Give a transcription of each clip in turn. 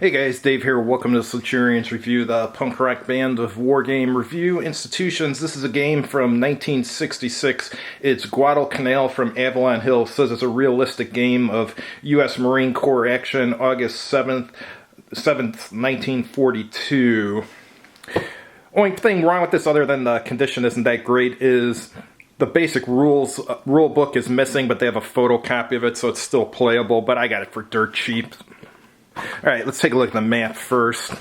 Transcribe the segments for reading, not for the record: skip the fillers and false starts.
Hey guys, Dave here. Welcome to Centurions Review, the punk rock band of war game review institutions. This is a game from 1966. It's Guadalcanal from Avalon Hill. It says it's a realistic game of U.S. Marine Corps action, August 7th, 1942. Only thing wrong with this, other than the condition isn't that great, is the basic rule book is missing, but they have a photocopy of it, so it's still playable, but I got it for dirt cheap. Alright, let's take a look at the map first.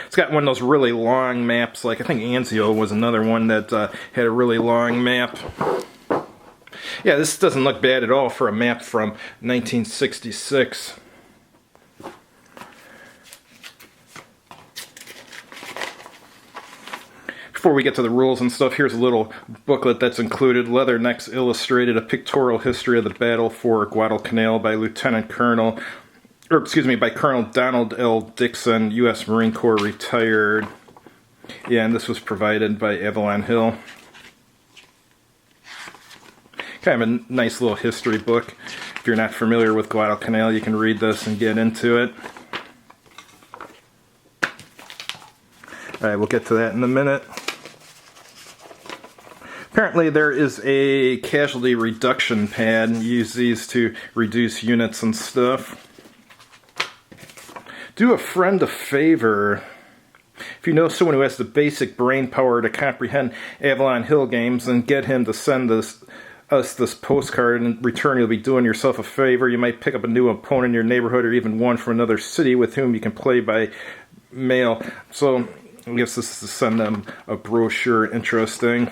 It's got one of those really long maps, like I think Anzio was another one that had a really long map. Yeah, this doesn't look bad at all for a map from 1966. Before we get to the rules and stuff, here's a little booklet that's included. Leathernecks Illustrated, a pictorial history of the battle for Guadalcanal by by Colonel Donald L. Dixon, U.S. Marine Corps, retired. Yeah, and this was provided by Avalon Hill. Kind of a nice little history book. If you're not familiar with Guadalcanal, you can read this and get into it. Alright, we'll get to that in a minute. Apparently there is a casualty reduction pad. Use these to reduce units and stuff. Do a friend a favor. If you know someone who has the basic brain power to comprehend Avalon Hill games, then get him to send us this postcard. In return, you'll be doing yourself a favor. You might pick up a new opponent in your neighborhood, or even one from another city with whom you can play by mail. So I guess this is to send them a brochure. Interesting.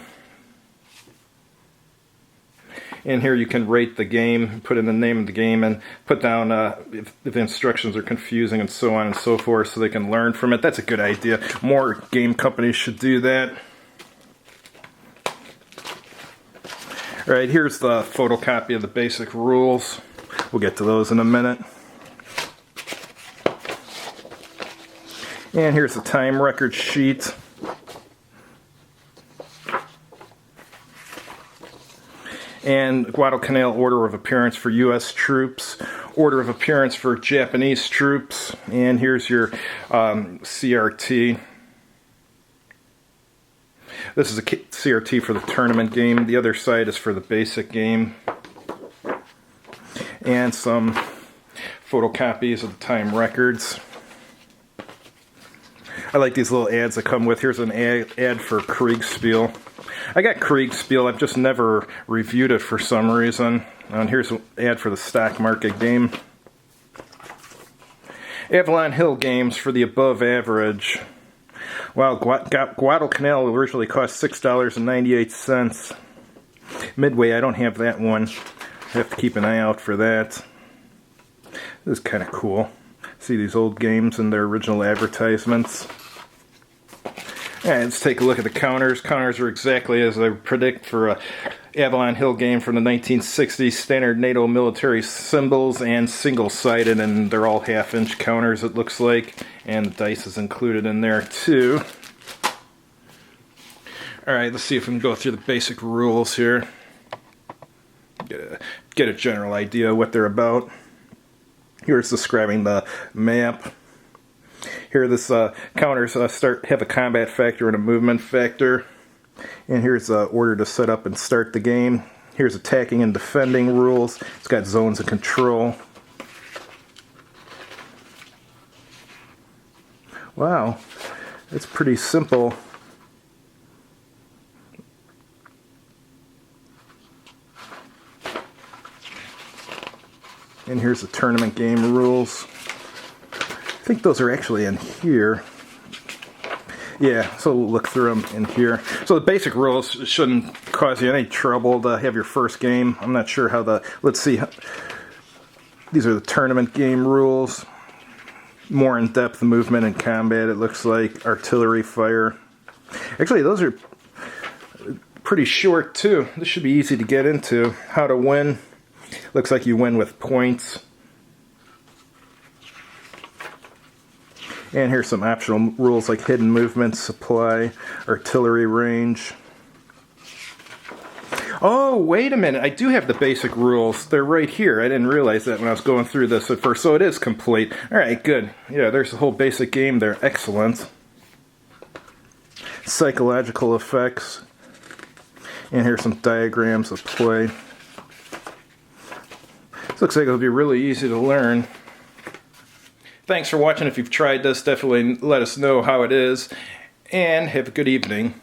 And here you can rate the game, put in the name of the game, and put down if the instructions are confusing and so on and so forth, so they can learn from it. That's a good idea. More game companies should do that. Alright, here's the photocopy of the basic rules. We'll get to those in a minute. And here's the time record sheet. And Guadalcanal order of appearance for U.S. troops, order of appearance for Japanese troops, and here's your CRT. This is a CRT for the tournament game. The other side is for the basic game. And some photocopies of the time records. I like these little ads that come with. Here's an ad for Kriegspiel. I got Kriegspiel, I've just never reviewed it for some reason. And here's an ad for the stock market game. Avalon Hill games for the above average. Wow, Guadalcanal originally cost $6.98. Midway, I don't have that one. I have to keep an eye out for that. This is kind of cool. See these old games and their original advertisements. Alright, let's take a look at the counters. Counters are exactly as I predict for a Avalon Hill game from the 1960s. Standard NATO military symbols and single-sided, and they're all half-inch counters, it looks like. And the dice is included in there, too. Alright, let's see if we can go through the basic rules here. Get a general idea of what they're about. Here's describing the map. Here, this counters have a combat factor and a movement factor. And here's the order to set up and start the game. Here's attacking and defending rules. It's got zones of control. Wow, it's pretty simple. And here's the tournament game rules. I think those are actually in here. Yeah, so we'll look through them in here. So the basic rules shouldn't cause you any trouble to have your first game. I'm not sure how let's see. These are the tournament game rules. More in-depth movement and combat, it looks like. Artillery fire. Actually, those are pretty short, too. This should be easy to get into. How to win. Looks like you win with points. And here's some optional rules like hidden movement, supply, artillery range. Oh, wait a minute. I do have the basic rules. They're right here. I didn't realize that when I was going through this at first. So it is complete. Alright, good. Yeah, there's the whole basic game there. Excellent. Psychological effects. And here's some diagrams of play. This looks like it'll be really easy to learn. Thanks for watching. If you've tried this, definitely let us know how it is. And have a good evening.